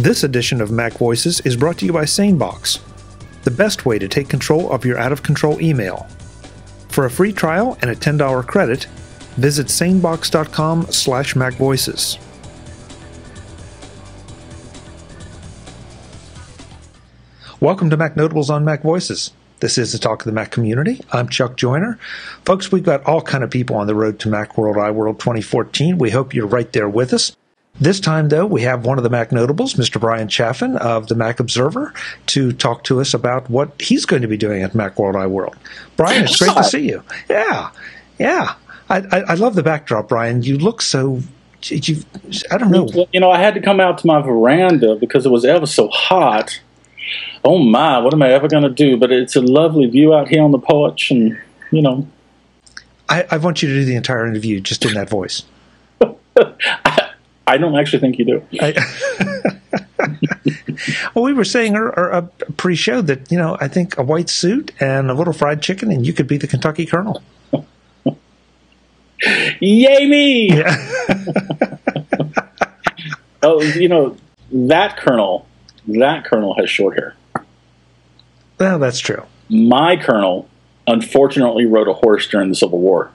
This edition of Mac Voices is brought to you by SaneBox, the best way to take control of your out-of-control email. For a free trial and a $10 credit, visit sanebox.com/MacVoices. Welcome to Mac Notables on Mac Voices. This is the talk of the Mac community. I'm Chuck Joyner. Folks, we've got all kind of people on the road to Macworld iWorld 2014. We hope you're right there with us. This time, though, we have one of the Mac Notables, Mr. Bryan Chaffin of the Mac Observer, to talk to us about what he's going to be doing at Macworld iWorld. Bryan, it's great to see you. Yeah. I love the backdrop, Bryan. You look so... I don't know. You know, I had to come out to my veranda because it was ever so hot. Oh, my, what am I ever going to do? But it's a lovely view out here on the porch, and, you know. I want you to do the entire interview just in that voice. I don't actually think you do. Well, we were saying pre-show that, you know, I think a white suit and a little fried chicken, and you could be the Kentucky Colonel. Yay me! Yeah. Oh, you know, that colonel has short hair. Well, that's true. My colonel, unfortunately, rode a horse during the Civil War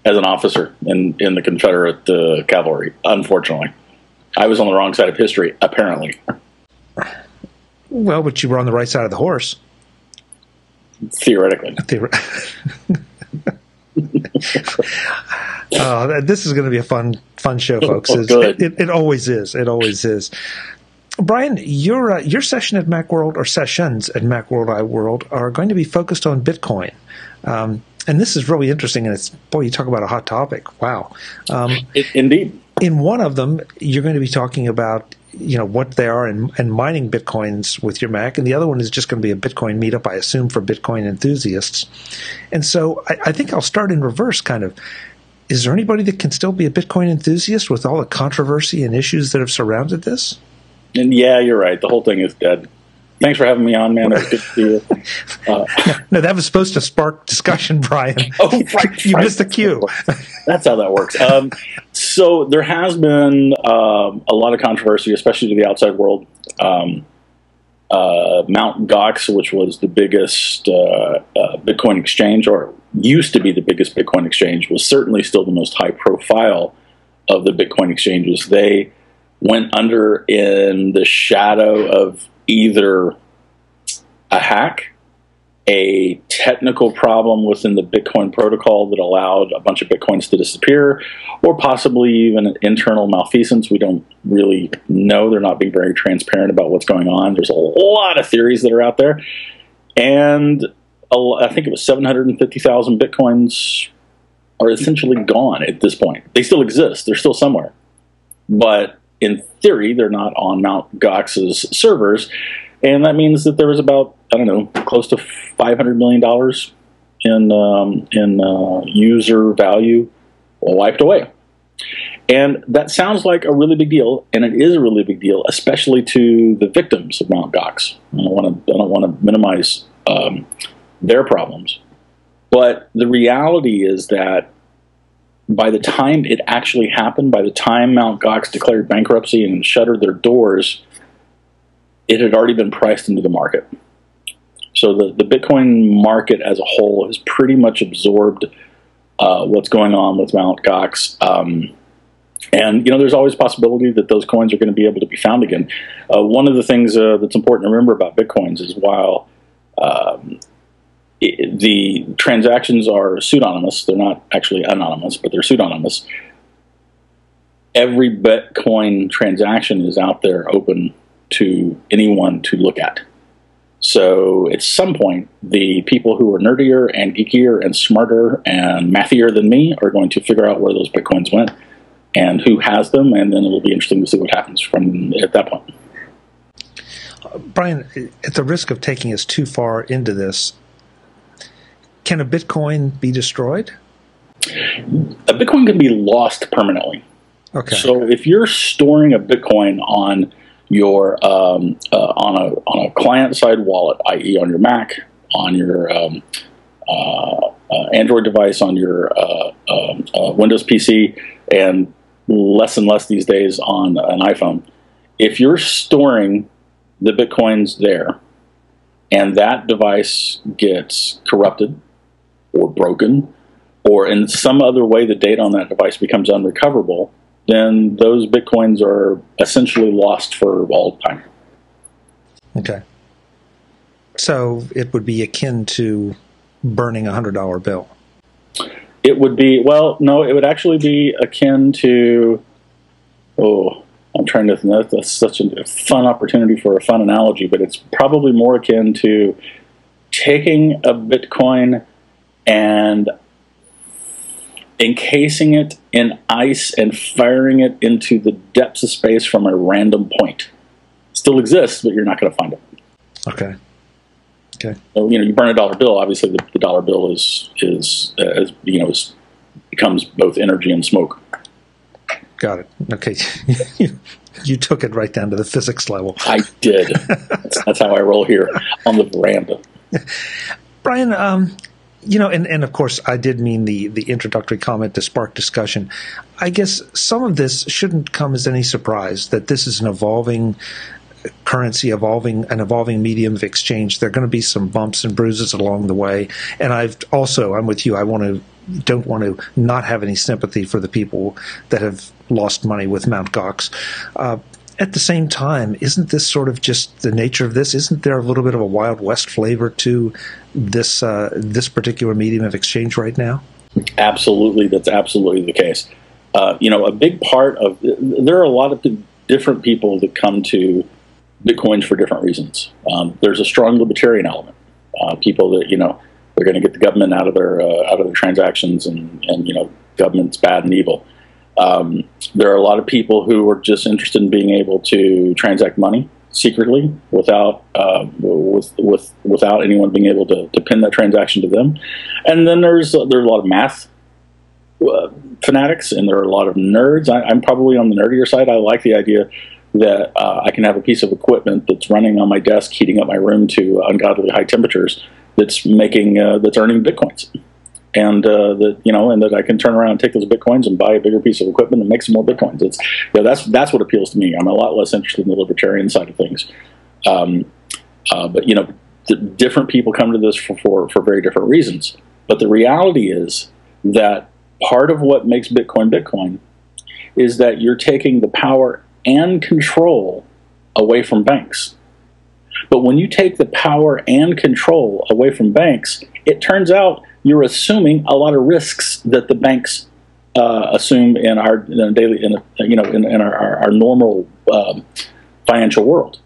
as an officer in the Confederate cavalry. Unfortunately, I was on the wrong side of history, apparently. Well, but you were on the right side of the horse. Theoretically. This is going to be a fun show, folks. It always is. It always is. Bryan, your session at Macworld, or sessions at Macworld iWorld, are going to be focused on Bitcoin. And this is really interesting, and you talk about a hot topic. Wow. Indeed. In one of them, you're going to be talking about, you know, what they are and mining Bitcoins with your Mac, and the other one is just going to be a Bitcoin meetup, I assume, for Bitcoin enthusiasts. And so I think I'll start in reverse, kind of. Is there anybody that can still be a Bitcoin enthusiast with all the controversy and issues that have surrounded this? And yeah, you're right. The whole thing is dead. Thanks for having me on, man. It was good to see you. No, that was supposed to spark discussion, Bryan. Oh, right. You missed the cue. That's how that works. So there has been a lot of controversy, especially to the outside world. Mt. Gox, which was the biggest Bitcoin exchange, or used to be the biggest Bitcoin exchange, was certainly still the most high profile of the Bitcoin exchanges. They went under in the shadow of either a hack, a technical problem within the Bitcoin protocol that allowed a bunch of Bitcoins to disappear, or possibly even an internal malfeasance. We don't really know. They're not being very transparent about what's going on. There's a lot of theories that are out there. And I think it was 750,000 Bitcoins are essentially gone at this point. They still exist. They're still somewhere. But in theory, they're not on Mt. Gox's servers, and that means that there was about, I don't know, close to $500 million in user value wiped away. And that sounds like a really big deal, and it is a really big deal, especially to the victims of Mt. Gox. I don't want to minimize their problems, but the reality is that by the time it actually happened, by the time Mt. Gox declared bankruptcy and shuttered their doors, it had already been priced into the market. So the Bitcoin market as a whole has pretty much absorbed what's going on with Mt. Gox. And, you know, there's always a possibility that those coins are going to be able to be found again. One of the things that's important to remember about Bitcoins is while the transactions are pseudonymous, they're not actually anonymous, but they're pseudonymous. Every Bitcoin transaction is out there open to anyone to look at. So at some point, the people who are nerdier and geekier and smarter and mathier than me are going to figure out where those Bitcoins went and who has them, and then it'll be interesting to see what happens from at that point. Bryan, at the risk of taking us too far into this, can a Bitcoin be destroyed? A Bitcoin can be lost permanently. Okay. So if you're storing a Bitcoin on your on a client-side wallet, i.e., on your Mac, on your Android device, on your Windows PC, and less these days on an iPhone, if you're storing the Bitcoins there and that device gets corrupted or broken, or in some other way the data on that device becomes unrecoverable, then those Bitcoins are essentially lost for all time. Okay. So it would be akin to burning a $100 bill. It would be, well, no, it would actually be akin to, I'm trying to, that's such a fun opportunity for a fun analogy, but it's probably more akin to taking a Bitcoin and encasing it in ice and firing it into the depths of space from a random point. Still exists, but you're not going to find it. Okay. Okay. So, you burn a dollar bill. Obviously, the dollar bill becomes both energy and smoke. Got it. Okay. You took it right down to the physics level. I did. That's how I roll here on the veranda. Bryan, and of course, I did mean the introductory comment to spark discussion. I guess some of this shouldn't come as any surprise that this is an evolving currency, an evolving medium of exchange. There are going to be some bumps and bruises along the way. And I'm with you. I don't want to not have any sympathy for the people that have lost money with Mt. Gox. At the same time, isn't this sort of just the nature of this? Isn't there a little bit of a Wild West flavor to this particular medium of exchange right now? Absolutely. That's absolutely the case. A big part of, there are a lot of different people that come to Bitcoins for different reasons. There's a strong libertarian element. People that, they're going to get the government out of their transactions, and government's bad and evil. There are a lot of people who are just interested in being able to transact money secretly without anyone being able to pin that transaction to them. And then there's a lot of math fanatics, and there are a lot of nerds. I'm probably on the nerdier side. I like the idea that I can have a piece of equipment that's running on my desk, heating up my room to ungodly high temperatures, that's earning Bitcoins. And that I can turn around and take those Bitcoins and buy a bigger piece of equipment and make some more Bitcoins. That's what appeals to me. I'm a lot less interested in the libertarian side of things. But different people come to this for very different reasons. But the reality is that part of what makes Bitcoin is that you're taking the power and control away from banks. But when you take the power and control away from banks, it turns out you're assuming a lot of risks that the banks assume in our normal financial world,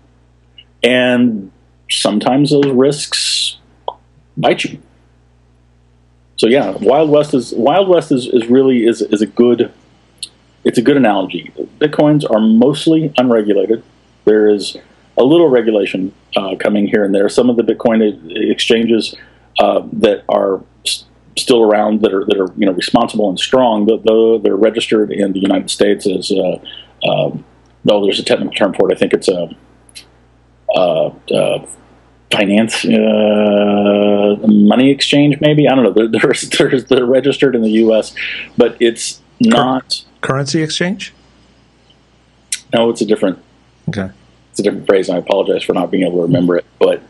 and sometimes those risks bite you. So yeah, Wild West is really a good analogy. Bitcoins are mostly unregulated. There is a little regulation coming here and there. Some of the Bitcoin exchanges that are still around, that are responsible and strong, though they're registered in the United States as there's a technical term for it. I think it's finance money exchange, maybe. I don't know. They're registered in the U.S., but it's not currency exchange. No, it's a different. Okay. It's a different phrase, and I apologize for not being able to remember it. But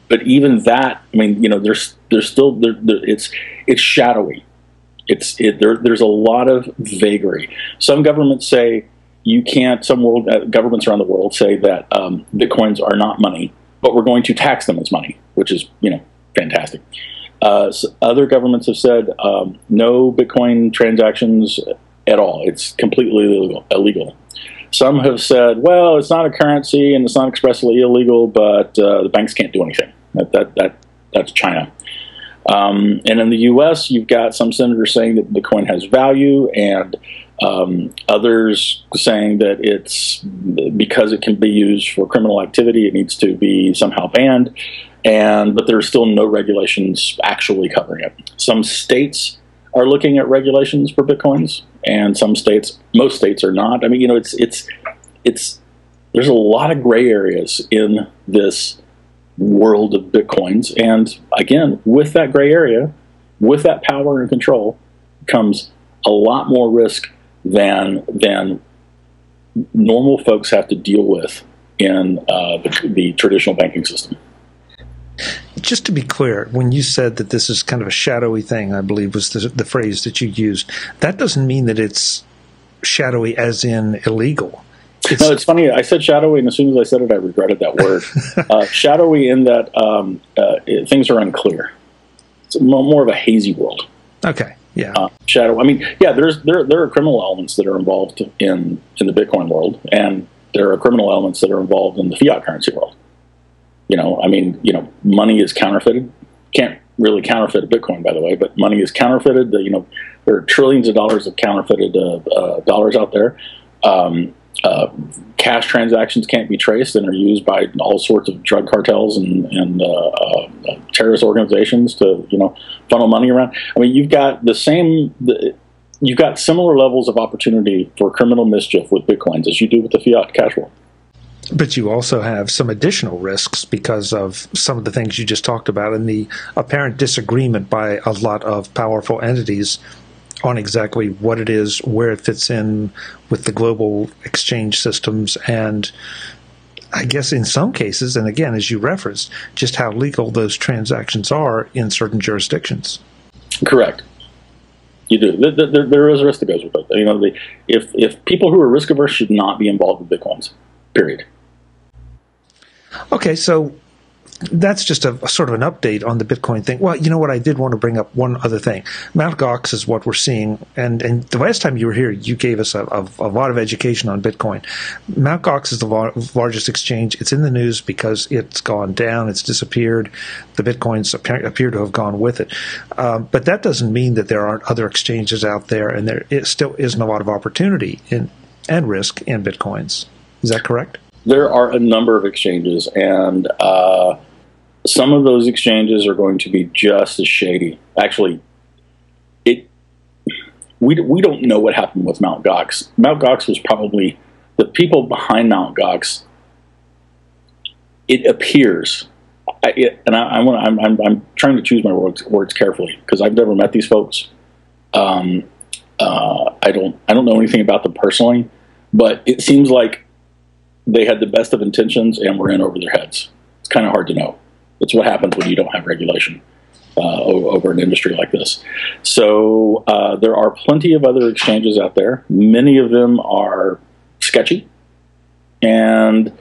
but even that, there's still it's shadowy. There's a lot of vagary. Some governments say you can't. Some governments around the world say that Bitcoins are not money, but we're going to tax them as money, which is fantastic. So other governments have said no Bitcoin transactions at all. It's completely illegal. Some have said, well, it's not a currency and it's not expressly illegal, but the banks can't do anything. That's China. And in the U.S., you've got some senators saying that Bitcoin has value, and others saying that it's because it can be used for criminal activity, it needs to be somehow banned. But there are still no regulations actually covering it. Some states are looking at regulations for Bitcoins, and most states are not. There's a lot of gray areas in this world of Bitcoins, and again, with that gray area, with that power and control, comes a lot more risk than normal folks have to deal with in the traditional banking system. Just to be clear, when you said that this is kind of a shadowy thing, I believe was the phrase that you used, that doesn't mean that it's shadowy as in illegal. No, it's funny. I said shadowy, and as soon as I said it, I regretted that word. Shadowy in that things are unclear. It's more of a hazy world. Okay. Yeah. Shadow. I mean, yeah. There are criminal elements that are involved in the Bitcoin world, and there are criminal elements that are involved in the fiat currency world. I mean, money is counterfeited. Can't really counterfeit a Bitcoin, by the way, but money is counterfeited. There are trillions of dollars of counterfeited dollars out there. Cash transactions can't be traced and are used by all sorts of drug cartels and terrorist organizations to funnel money around. I mean, you've got you've got similar levels of opportunity for criminal mischief with Bitcoins as you do with the fiat cash world. But you also have some additional risks because of some of the things you just talked about and the apparent disagreement by a lot of powerful entities on exactly what it is, where it fits in with the global exchange systems, and I guess in some cases, and again, as you referenced, just how legal those transactions are in certain jurisdictions. Correct. You do. There is a risk that goes with it. If people who are risk averse should not be involved with Bitcoins, period. Okay, so that's just a sort of an update on the Bitcoin thing. Well, you know what? I did want to bring up one other thing. Mt. Gox is what we're seeing, and the last time you were here, you gave us a lot of education on Bitcoin. Mt. Gox is the largest exchange. It's in the news because it's gone down. It's disappeared. The Bitcoins appear to have gone with it. But that doesn't mean that there aren't other exchanges out there, and there still isn't a lot of opportunity and risk in Bitcoins. Is that correct? There are a number of exchanges, and some of those exchanges are going to be just as shady. Actually, we don't know what happened with Mt. Gox. Mt. Gox was probably the people behind Mt. Gox. It appears, I'm trying to choose my words carefully because I've never met these folks. I don't know anything about them personally, but it seems like they had the best of intentions and were in over their heads. It's kind of hard to know. It's what happens when you don't have regulation over an industry like this. So there are plenty of other exchanges out there. Many of them are sketchy, and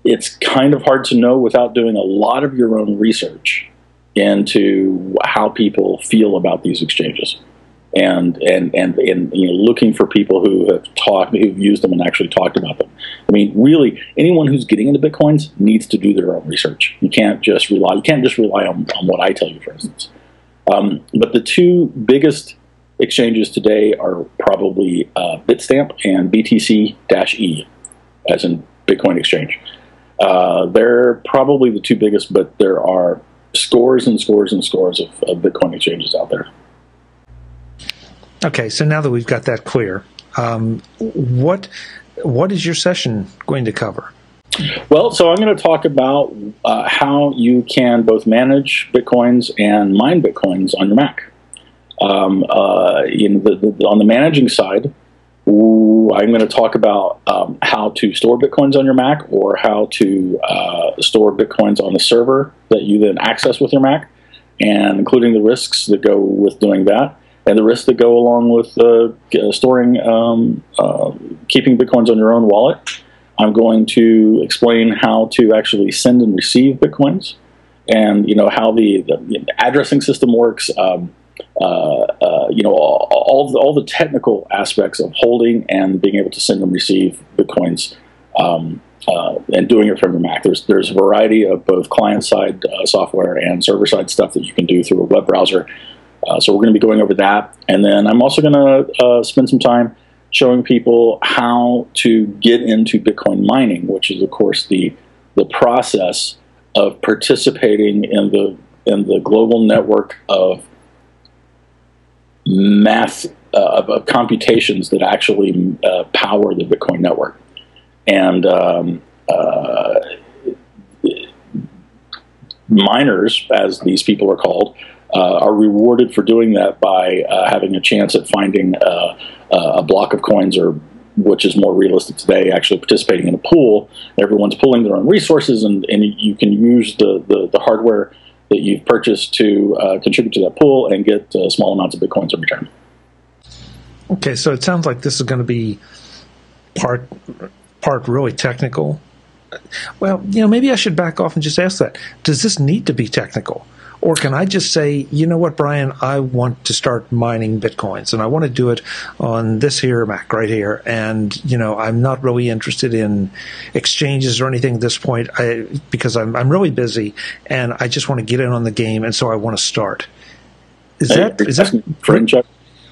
it's kind of hard to know without doing a lot of your own research into how people feel about these exchanges. And looking for people who've used them and actually talked about them. I mean, really, anyone who's getting into Bitcoins needs to do their own research. You can't just rely on what I tell you, for instance. But the two biggest exchanges today are probably Bitstamp and BTC-E, as in Bitcoin Exchange. They're probably the two biggest, but there are scores and scores and scores of Bitcoin exchanges out there. Okay, so now that we've got that clear, what is your session going to cover? Well, so I'm going to talk about how you can both manage Bitcoins and mine Bitcoins on your Mac. On the managing side, I'm going to talk about how to store Bitcoins on your Mac, or how to store Bitcoins on the server that you then access with your Mac, and including the risks that go with doing that, and the risks that go along with keeping Bitcoins on your own wallet. I'm going to explain how to actually send and receive Bitcoins, and how the addressing system works. All the technical aspects of holding and being able to send and receive Bitcoins, and doing it from your Mac. There's a variety of both client-side software and server-side stuff that you can do through a web browser. So we're going to be going over that, and then I'm also going to spend some time showing people how to get into Bitcoin mining, which is, of course, the process of participating in the global network of math of computations that actually power the Bitcoin network. And miners, as these people are called, are rewarded for doing that by having a chance at finding a block of coins, or which is more realistic today, actually participating in a pool. Everyone's pulling their own resources, and you can use the hardware that you've purchased to contribute to that pool and get small amounts of Bitcoins in return. Okay, so it sounds like this is going to be part really technical. Well, maybe I should back off and just ask that. Does this need to be technical? Or can I just say, you know what, Bryan, I want to start mining Bitcoins, and I want to do it on this here Mac right here, and, I'm not really interested in exchanges or anything at this point because I'm really busy, and I just want to get in on the game, and so I want to start. Is that friend, Chuck?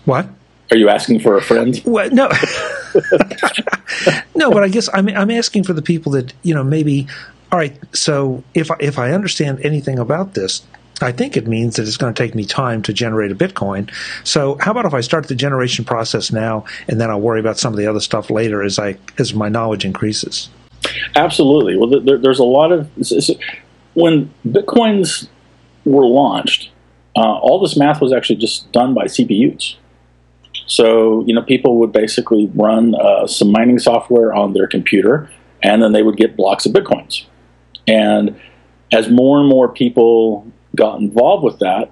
What? Are you asking for a friend? Well, no. No, but I guess I'm asking for the people that, maybe, all right, so if I understand anything about this, I think it means that it's going to take me time to generate a Bitcoin. So how about if I start the generation process now, and then I'll worry about some of the other stuff later as my knowledge increases? Absolutely. Well, there's a lot of when Bitcoins were launched, all this math was actually just done by CPUs. So people would basically run some mining software on their computer, and then they would get blocks of Bitcoins. And as more and more people got involved with that,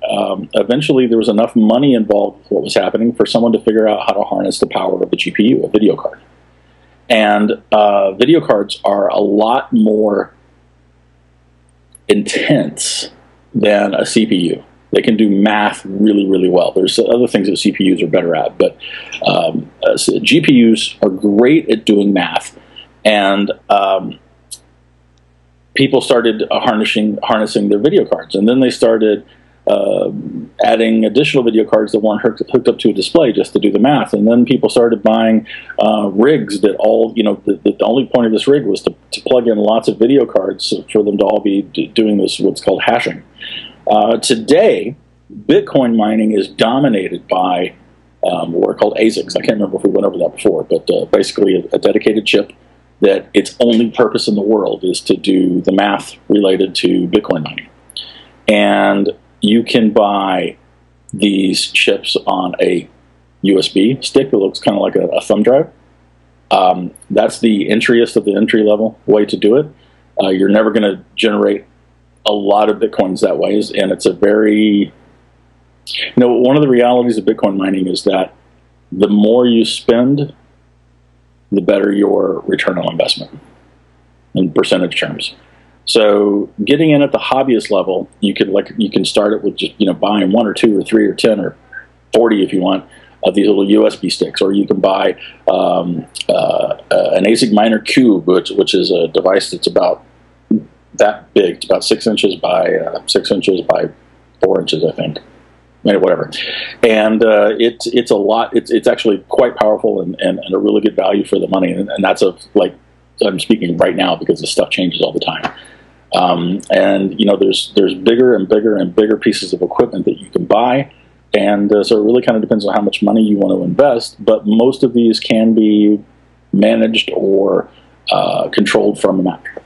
eventually there was enough money involved with what was happening for someone to figure out how to harness the power of a GPU, a video card. And video cards are a lot more intense than a CPU. They can do math really, really well. There's other things that CPUs are better at, but GPUs are great at doing math. And people started harnessing their video cards, and then they started adding additional video cards that weren't hooked up to a display just to do the math. And then people started buying rigs that all, the only point of this rig was to plug in lots of video cards for them to all be doing this, what's called hashing. Today, Bitcoin mining is dominated by what are called ASICs. I can't remember if we went over that before, but basically a dedicated chip that its only purpose in the world is to do the math related to Bitcoin mining. And you can buy these chips on a USB stick that looks kind of like a thumb drive. That's the entryest of the entry-level way to do it. You're never going to generate a lot of Bitcoins that way, and it's a very... one of the realities of Bitcoin mining is that the more you spend, the better your return on investment in percentage terms. So getting in at the hobbyist level, you can start it with just buying 1 or 2 or 3 or 10 or 40 if you want of these little USB sticks, or you can buy an ASIC miner cube, which is a device that's about that big. It's about 6 inches by 6 inches by 4 inches, I think. Whatever, and it's a lot. It's actually quite powerful and a really good value for the money. And that's I'm speaking right now because this stuff changes all the time. And there's bigger and bigger and bigger pieces of equipment that you can buy, and so it really kind of depends on how much money you want to invest. But most of these can be managed or controlled from a Mac.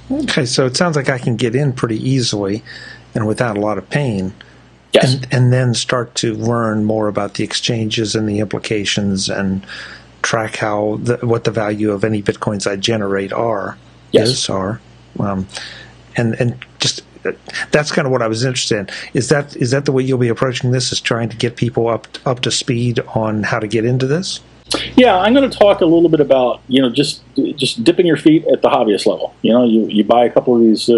Okay, so it sounds like I can get in pretty easily and without a lot of pain. Yes. And then start to learn more about the exchanges and the implications, and track what the value of any Bitcoins I generate are. And just that's kind of what I was interested in. Is that the way you'll be approaching this? Is trying to get people up to speed on how to get into this? Yeah, I'm going to talk a little bit about just dipping your feet at the hobbyist level. You buy a couple of these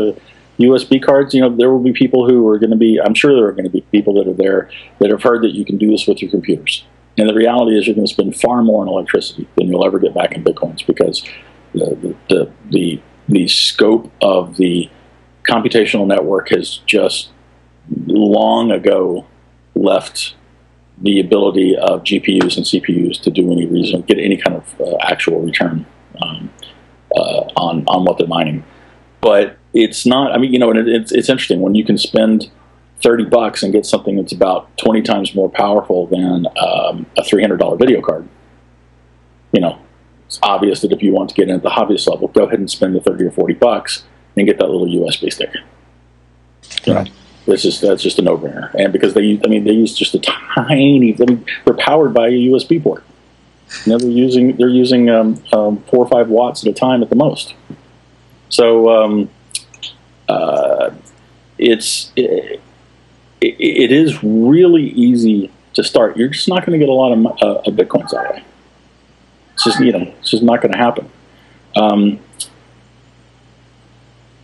USB cards. There will be people who are going to be, I'm sure there are going to be people that are there that have heard that you can do this with your computers. And the reality is you're going to spend far more on electricity than you'll ever get back in Bitcoins, because the scope of the computational network has just long ago left the ability of GPUs and CPUs to do get any kind of actual return on what they're mining. But it's not, it's interesting when you can spend $30 and get something that's about 20 times more powerful than a $300 video card. It's obvious that if you want to get in at the hobbyist level, go ahead and spend the $30 or $40 and get that little USB stick. That's just a no-brainer. And because they use just a tiny. They're powered by a USB port. They're using 4 or 5 watts at a time at the most. So it is really easy to start. You're just not going to get a lot of Bitcoins that way. It's just not going to happen.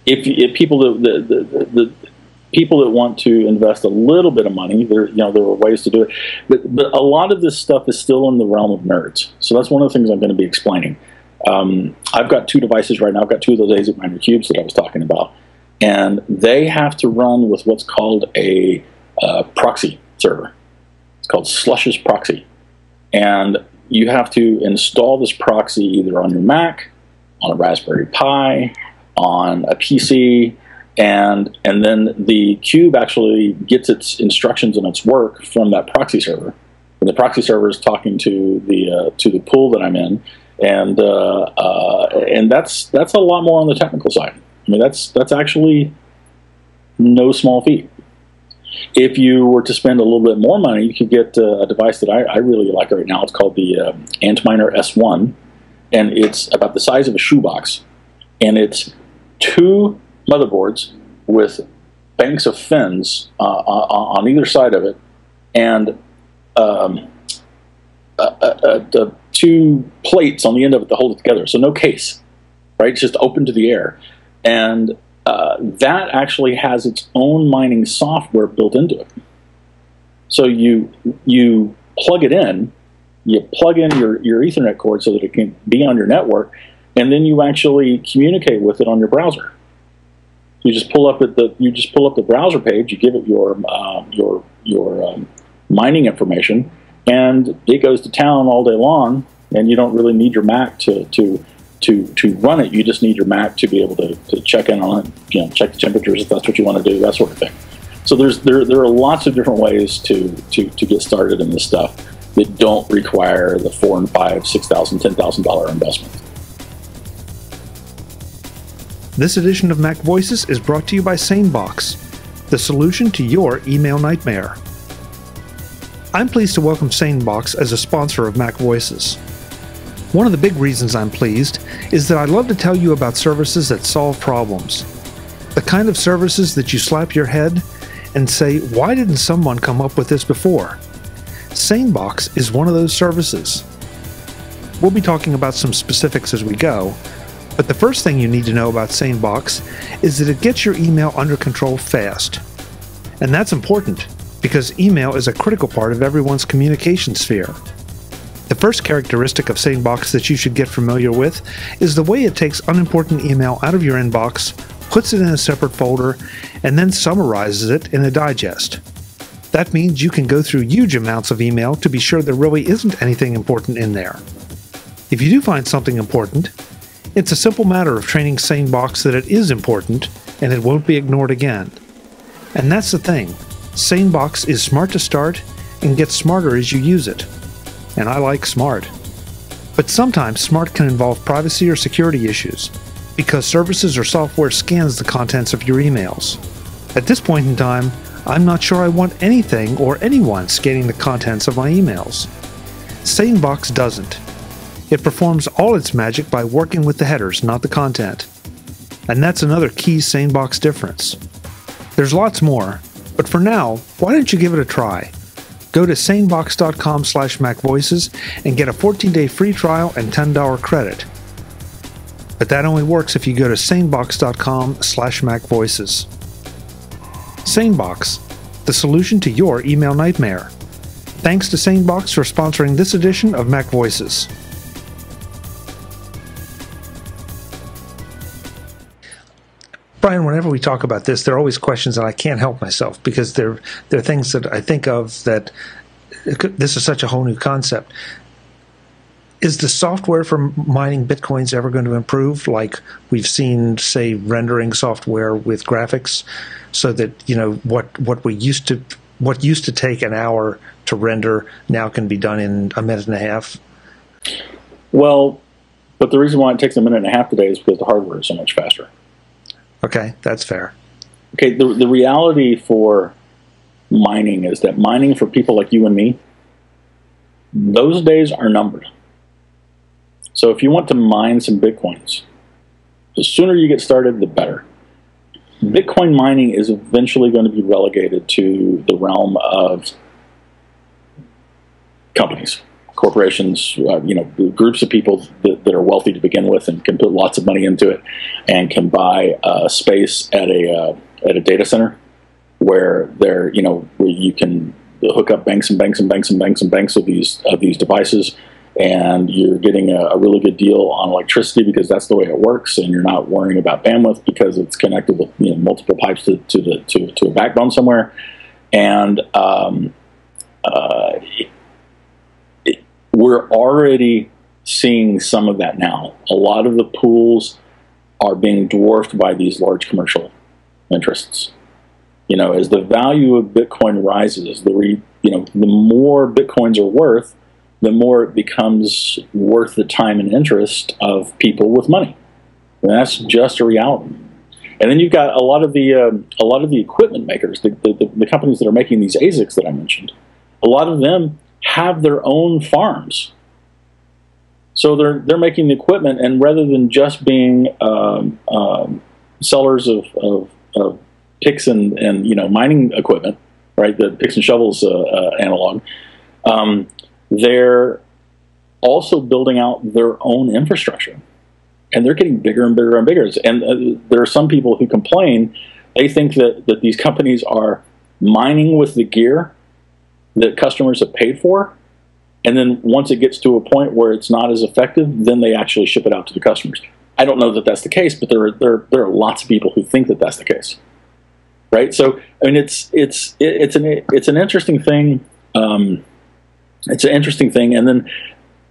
If people the people that want to invest a little bit of money, there are ways to do it, but a lot of this stuff is still in the realm of nerds. So that's one of the things I'm going to be explaining. I've got 2 devices right now. I've got 2 of those ASIC miner cubes that I was talking about, and they have to run with what's called a proxy server. It's called Slush's proxy, and you have to install this proxy either on your Mac, on a Raspberry Pi, on a PC. And then the cube actually gets its instructions and its work from that proxy server. And the proxy server is talking to the pool that I'm in, and that's a lot more on the technical side. I mean, that's actually no small feat. If you were to spend a little bit more money, you could get a device that I really like right now. It's called the Antminer S1, and it's about the size of a shoebox, and it's 2 motherboards with banks of fins on either side of it, and 2 plates on the end of it to hold it together. So no case, right? It's just open to the air. And that actually has its own mining software built into it. So you plug it in, you plug in your Ethernet cord so that it can be on your network, and then you actually communicate with it on your browser. You just pull up the browser page. You give it your mining information, and it goes to town all day long. And you don't really need your Mac to run it. You just need your Mac to be able to check in on it. Check the temperatures if that's what you want to do, that sort of thing. So there are lots of different ways to get started in this stuff that don't require the $4,000 and $5,000, $6,000, $10,000 investment. This edition of Mac Voices is brought to you by SaneBox, the solution to your email nightmare. I'm pleased to welcome SaneBox as a sponsor of Mac Voices. One of the big reasons I'm pleased is that I love to tell you about services that solve problems. The kind of services that you slap your head and say, why didn't someone come up with this before? SaneBox is one of those services. We'll be talking about some specifics as we go, but the first thing you need to know about SaneBox is that it gets your email under control fast. And that's important, because email is a critical part of everyone's communication sphere. The first characteristic of SaneBox that you should get familiar with is the way it takes unimportant email out of your inbox, puts it in a separate folder, and then summarizes it in a digest. That means you can go through huge amounts of email to be sure there really isn't anything important in there. If you do find something important, it's a simple matter of training SaneBox that it is important and it won't be ignored again. And that's the thing. SaneBox is smart to start and gets smarter as you use it. And I like smart. But sometimes smart can involve privacy or security issues, because services or software scans the contents of your emails. At this point in time, I'm not sure I want anything or anyone scanning the contents of my emails. SaneBox doesn't. It performs all its magic by working with the headers, not the content. And that's another key SaneBox difference. There's lots more, but for now, why don't you give it a try? Go to sanebox.com/MacVoices and get a 14-day free trial and $10 credit. But that only works if you go to sanebox.com/MacVoices. SaneBox, the solution to your email nightmare. Thanks to SaneBox for sponsoring this edition of Mac Voices. Brian, whenever we talk about this, there are always questions that I can't help myself, because there are things that I think of that this is such a whole new concept. Is the software for mining Bitcoins ever going to improve? Like we've seen, say, rendering software with graphics, so that what used to take an hour to render now can be done in a minute and a half. Well, but the reason why it takes a minute and a half today is because the hardware is so much faster. Okay, that's fair. Okay, the reality for mining is that mining for people like you and me, those days are numbered. So if you want to mine some Bitcoins, the sooner you get started, the better. Bitcoin mining is eventually going to be relegated to the realm of companies, corporations, groups of people that are wealthy to begin with and can put lots of money into it and can buy space at a data center where where you can hook up banks and banks and banks and banks and banks of these devices, and you're getting a really good deal on electricity because that's the way it works, and you're not worrying about bandwidth because it's connected with multiple pipes to a backbone somewhere, and we're already seeing some of that now. A lot of the pools are being dwarfed by these large commercial interests. As the value of Bitcoin rises, the more Bitcoins are worth, the more it becomes worth the time and interest of people with money. And that's just a reality. And then you've got a lot of the equipment makers, the companies that are making these ASICs that I mentioned. A lot of them have their own farms, so they're making the equipment, and rather than just being sellers of picks and mining equipment, right? The picks and shovels analog. They're also building out their own infrastructure, and they're getting bigger and bigger and bigger. And there are some people who complain. They think that these companies are mining with the gear that customers have paid for, and then once it gets to a point where it's not as effective, then they actually ship it out to the customers. I don't know that that's the case, but there are lots of people who think that that's the case, right? So I mean, it's an interesting thing. It's an interesting thing, and then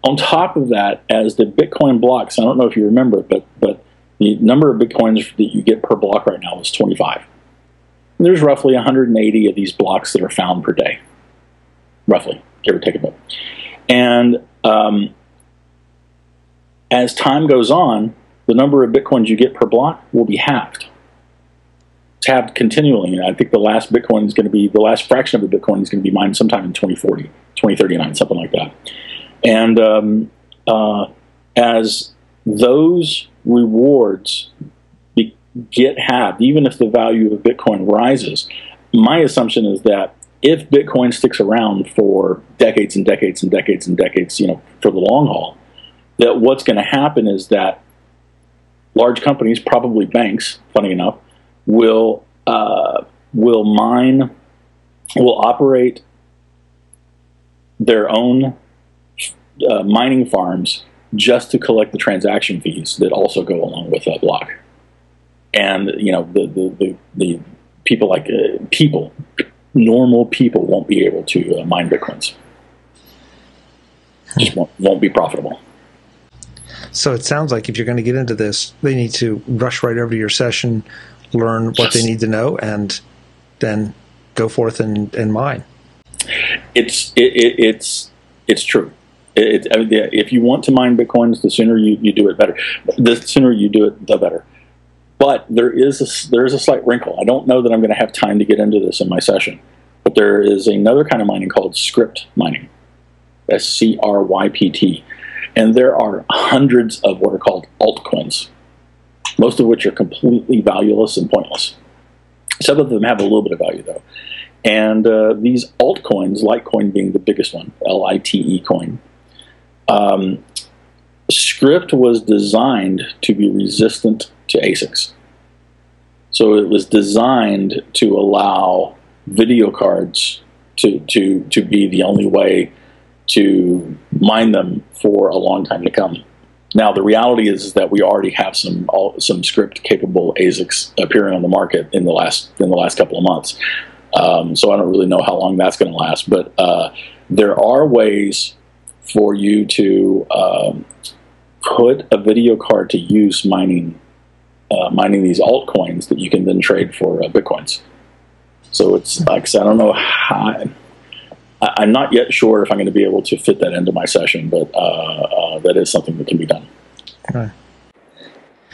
on top of that, as the Bitcoin blocks, I don't know if you remember, but the number of Bitcoins that you get per block right now is 25. And there's roughly 180 of these blocks that are found per day, roughly, give or take a bit. And as time goes on, the number of Bitcoins you get per block will be halved. It's halved continually. I think the last fraction of a Bitcoin is going to be mined sometime in 2040, 2039, something like that. And as those rewards get halved, even if the value of Bitcoin rises, my assumption is that if Bitcoin sticks around for decades and decades and decades and decades, for the long haul, that what's going to happen is that large companies, probably banks, funny enough, will operate their own mining farms just to collect the transaction fees that also go along with that block. And the people normal people won't be able to mine Bitcoins. Just won't be profitable. So it sounds like if you're going to get into this, they need to rush right over to your session, learn what they need to know, and then go forth and mine. It's true. If you want to mine Bitcoins, the sooner you do it better. The sooner you do it, the better. But there is a slight wrinkle. I don't know that I'm going to have time to get into this in my session. But there is another kind of mining called script mining, SCRYPT. And there are hundreds of what are called altcoins, most of which are completely valueless and pointless. Some of them have a little bit of value, though. And these altcoins, Litecoin being the biggest one, LITE coin, script was designed to be resistant to ASICs. So it was designed to allow video cards to be the only way to mine them for a long time to come. Now the reality is that we already have some script capable ASICs appearing on the market in the last couple of months. So I don't really know how long that's going to last, but there are ways for you to put a video card to use mining these altcoins that you can then trade for Bitcoins. So it's like I said, I don't know how. I'm not yet sure if I'm going to be able to fit that into my session, but that is something that can be done. Okay.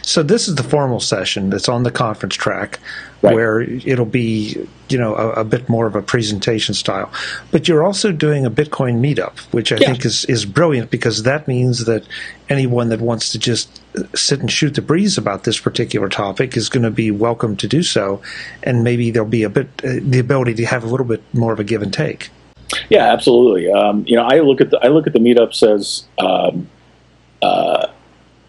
So this is the formal session that's on the conference track, Right. where it'll be, a bit more of a presentation style. But you're also doing a Bitcoin meetup, which I think is brilliant, because that means that anyone that wants to just sit and shoot the breeze about this particular topic is going to be welcome to do so, and maybe there'll be the ability to have a little bit more of a give and take. Yeah, absolutely. I look at the meetups as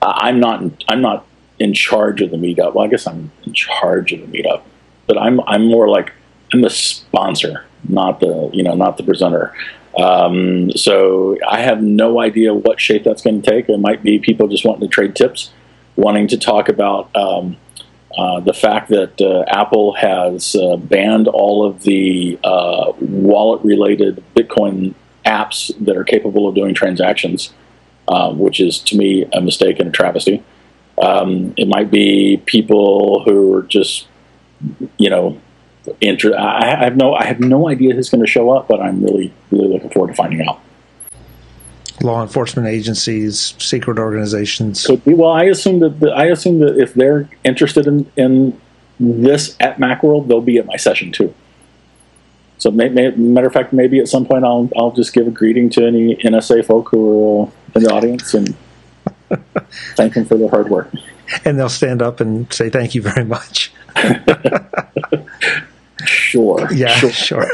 I'm not in charge of the meetup. Well, I guess I'm in charge of the meetup, but I'm more like I'm the sponsor, not the presenter. So I have no idea what shape that's going to take. It might be people just wanting to trade tips, wanting to talk about the fact that Apple has banned all of the wallet-related Bitcoin apps that are capable of doing transactions, which is, to me, a mistake and a travesty. It might be people who are just, I have no idea who's going to show up, but I'm really, really looking forward to finding out. Law enforcement agencies, secret organizations. Could be. Well, I assume that if they're interested in this at Macworld, they'll be at my session too. So, matter of fact, maybe at some point I'll just give a greeting to any NSA folk who are in the audience and thank them for their hard work. And they'll stand up and say thank you very much. Sure. Yeah, sure.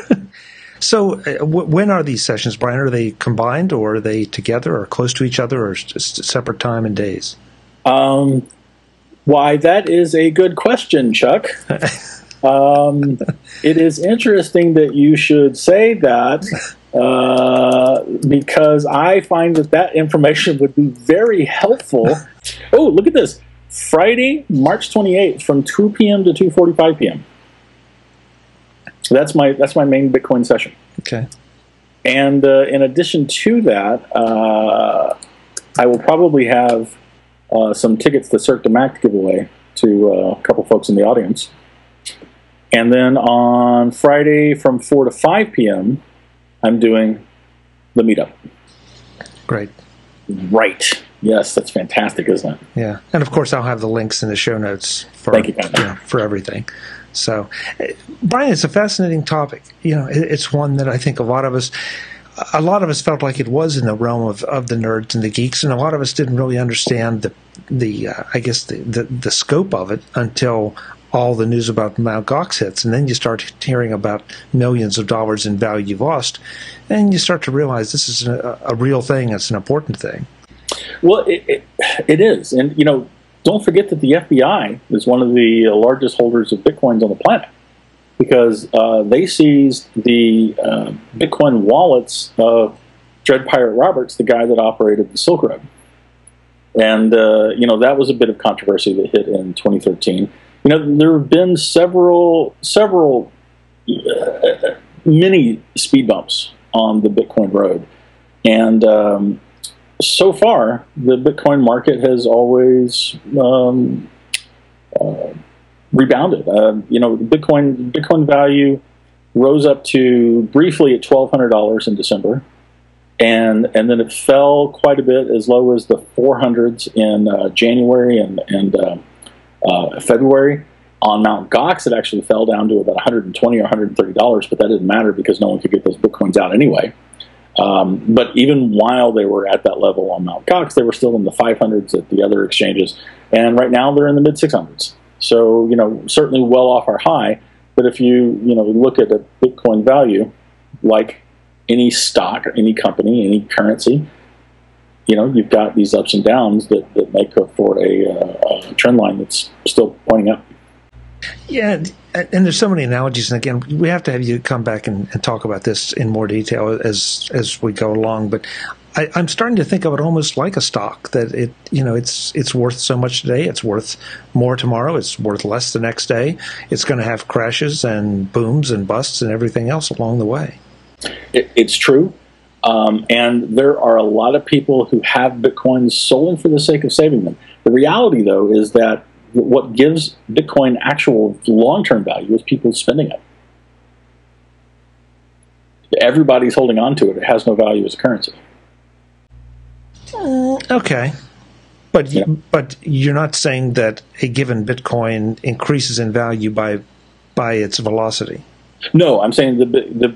So when are these sessions, Bryan? Are they combined, or are they together, or close to each other, or just separate time and days? Why, that is a good question, Chuck. It is interesting that you should say that, because I find that information would be very helpful. Oh, look at this. Friday, March 28th from 2 p.m. to 2:45 p.m. So that's my main Bitcoin session. Okay. And in addition to that, I will probably have some tickets to Cirque de Mac to give away to a couple folks in the audience. And then on Friday from 4 to 5 p.m., I'm doing the meetup. Great. Right. Yes, that's fantastic, isn't it? Yeah. And, of course, I'll have the links in the show notes for, Thank you, for everything. So, Bryan, it's a fascinating topic. It's one that I think a lot of us felt like it was in the realm of the nerds and the geeks, and a lot of us didn't really understand the scope of it until all the news about Mt. Gox hits, and then you start hearing about millions of dollars in value lost, and you start to realize this is a real thing. It's an important thing. Well, it is, and don't forget that the FBI is one of the largest holders of Bitcoins on the planet, because they seized the Bitcoin wallets of Dread Pirate Roberts, the guy that operated the Silk Road. And, that was a bit of controversy that hit in 2013. There have been several mini speed bumps on the Bitcoin road. And so far, the Bitcoin market has always rebounded. Bitcoin value rose up to briefly at $1,200 in December, and then it fell quite a bit, as low as the 400s in January and February. On Mt. Gox, it actually fell down to about $120 or $130, but that didn't matter because no one could get those Bitcoins out anyway. But even while they were at that level on Mt. Gox, they were still in the 500s at the other exchanges, and right now they're in the mid 600s. So, certainly well off our high. But if you, look at a Bitcoin value, like any stock, any company, any currency, you've got these ups and downs that make for a trend line that's still pointing up. Yeah, and there's so many analogies, and again, we have to have you come back and talk about this in more detail as we go along. But I'm starting to think of it almost like a stock, that it's worth so much today, it's worth more tomorrow, it's worth less the next day. It's going to have crashes and booms and busts and everything else along the way. It's true, and there are a lot of people who have Bitcoins solely for the sake of saving them. The reality, though, is that what gives Bitcoin actual long-term value is people spending it. Everybody's holding on to it. It has no value as a currency. Okay. But but you're not saying that a given Bitcoin increases in value by its velocity. No, I'm saying that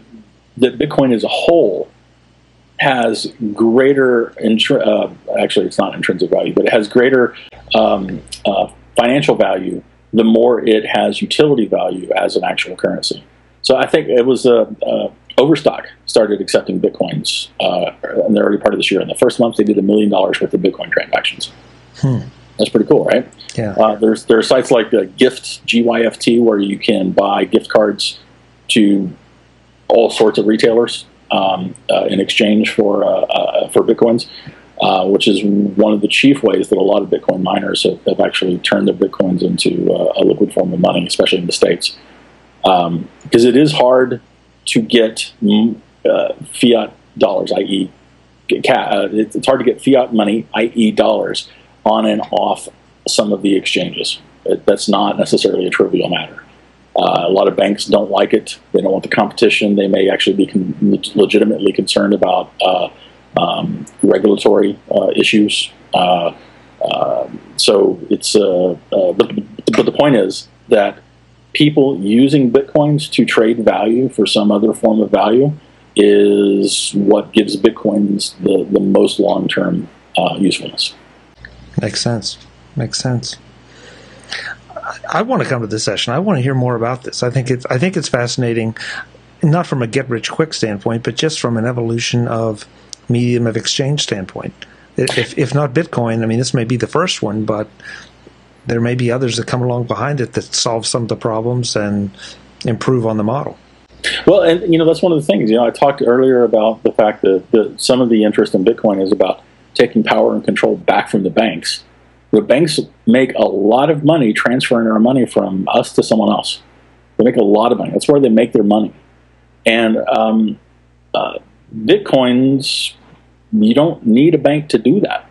Bitcoin as a whole has greater, actually it's not intrinsic value, but it has greater financial value the more it has utility value as an actual currency. So I think it was Overstock started accepting Bitcoins in the early part of this year. In the first month, they did $1 million worth of Bitcoin transactions. That's pretty cool, right? Yeah. There are sites like Gift, GYFT, where you can buy gift cards to all sorts of retailers in exchange for Bitcoins, which is one of the chief ways that a lot of Bitcoin miners have actually turned their Bitcoins into a liquid form of money, especially in the States. Because it is hard to get fiat dollars, i.e., it's hard to get fiat money, i.e., dollars, on and off some of the exchanges. That's not necessarily a trivial matter. A lot of banks don't like it. They don't want the competition. They may actually be legitimately concerned about regulatory issues. So it's but the point is that people using Bitcoins to trade value for some other form of value is what gives Bitcoins the most long-term usefulness. Makes sense. Makes sense. I want to come to this session. I want to hear more about this. I think it's fascinating, not from a get-rich-quick standpoint, but just from an evolution of medium of exchange standpoint. If not Bitcoin, I mean, this may be the first one, but there may be others that come along behind it that solve some of the problems and improve on the model. Well, and that's one of the things. I talked earlier about the fact that some of the interest in Bitcoin is about taking power and control back from the banks. The banks make a lot of money transferring our money from us to someone else. They make a lot of money. That's where they make their money. And Bitcoins, you don't need a bank to do that.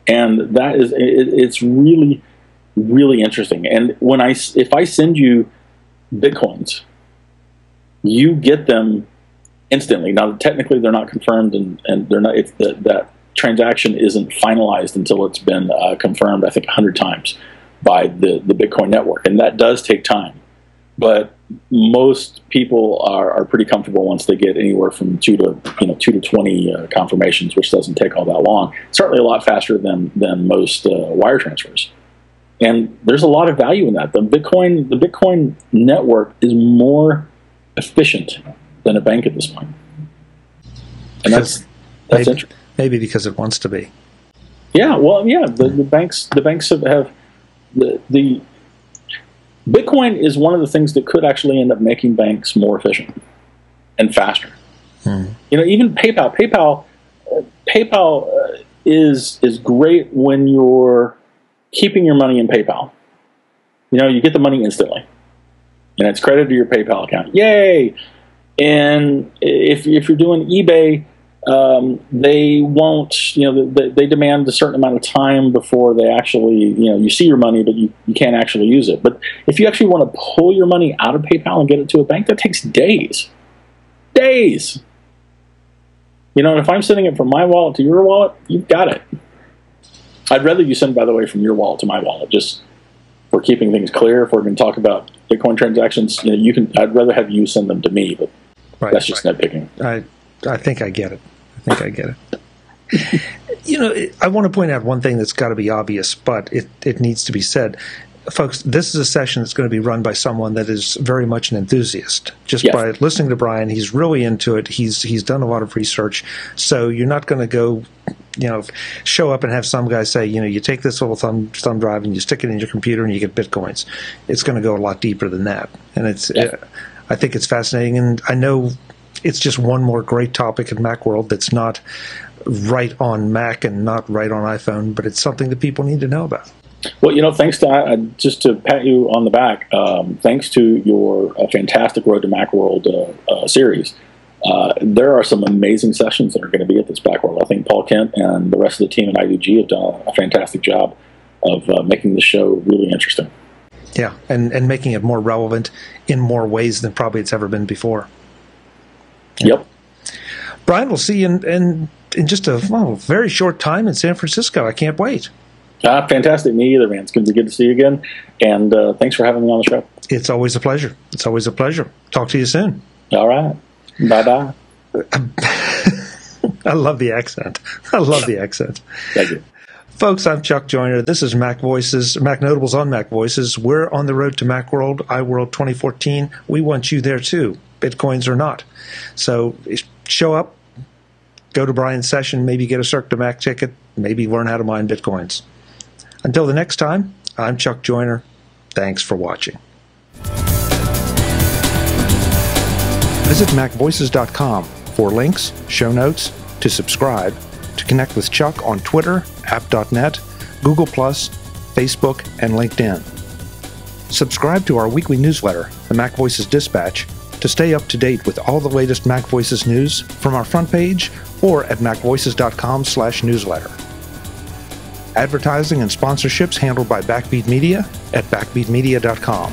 And that is, it's really, really interesting. And if I send you Bitcoins, you get them instantly. Now, technically, they're not confirmed, and they're not. That transaction isn't finalized until it's been confirmed, I think, 100 times by the Bitcoin network, and that does take time. But most people are pretty comfortable once they get anywhere from 2 to 20 confirmations, which doesn't take all that long. Certainly, a lot faster than most wire transfers. And there's a lot of value in that. The Bitcoin network is more efficient than a bank at this point, and that's interesting. Maybe because it wants to be. Yeah, well, yeah. The banks have the Bitcoin is one of the things that could actually end up making banks more efficient and faster. Even PayPal is great when you're keeping your money in PayPal. You get the money instantly, and it's credited to your PayPal account. Yay! And if you're doing eBay, they won't, they demand a certain amount of time before they actually, you see your money, but you can't actually use it. But if you actually want to pull your money out of PayPal and get it to a bank, that takes days. Days! And if I'm sending it from my wallet to your wallet, you've got it. I'd rather you send, by the way, from your wallet to my wallet, just for keeping things clear. If we're going to talk about Bitcoin transactions, I'd rather have you send them to me, but that's just nitpicking. I think I get it. I want to point out one thing that's got to be obvious, but it needs to be said. Folks, this is a session that's going to be run by someone that is very much an enthusiast. Just by listening to Bryan, he's really into it. He's done a lot of research. So you're not going to go, show up and have some guy say, you take this little thumb drive and you stick it in your computer and you get Bitcoins. It's going to go a lot deeper than that. And I think it's fascinating. And I know it's just one more great topic in Macworld that's not right on Mac and not right on iPhone, but it's something that people need to know about. Well, thanks to, just to pat you on the back, thanks to your fantastic Road to Macworld series, there are some amazing sessions that are going to be at this Macworld. I think Paul Kent and the rest of the team at IDG have done a fantastic job of making the show really interesting. Yeah, and making it more relevant in more ways than probably it's ever been before. Yep. Bryan, we'll see you in just a very short time in San Francisco. I can't wait. Fantastic. Me either, man. It's going to be good to see you again. And thanks for having me on the show. It's always a pleasure. It's always a pleasure. Talk to you soon. All right. Bye-bye. I love the accent. I love the accent. Thank you. Folks, I'm Chuck Joyner. This is Mac Voices, Mac Notables on Mac Voices. We're on the road to Macworld, iWorld 2014. We want you there too, Bitcoins or not. So show up, go to Bryan's session, maybe get a Cirque du Mac ticket, maybe learn how to mine Bitcoins. Until the next time, I'm Chuck Joyner. Thanks for watching. Visit MacVoices.com for links, show notes, to subscribe, to connect with Chuck on Twitter, app.net, Google+, Facebook, and LinkedIn. Subscribe to our weekly newsletter, the Mac Voices Dispatch, to stay up to date with all the latest Mac Voices news from our front page or at macvoices.com/newsletter. Advertising and sponsorships handled by Backbeat Media at backbeatmedia.com.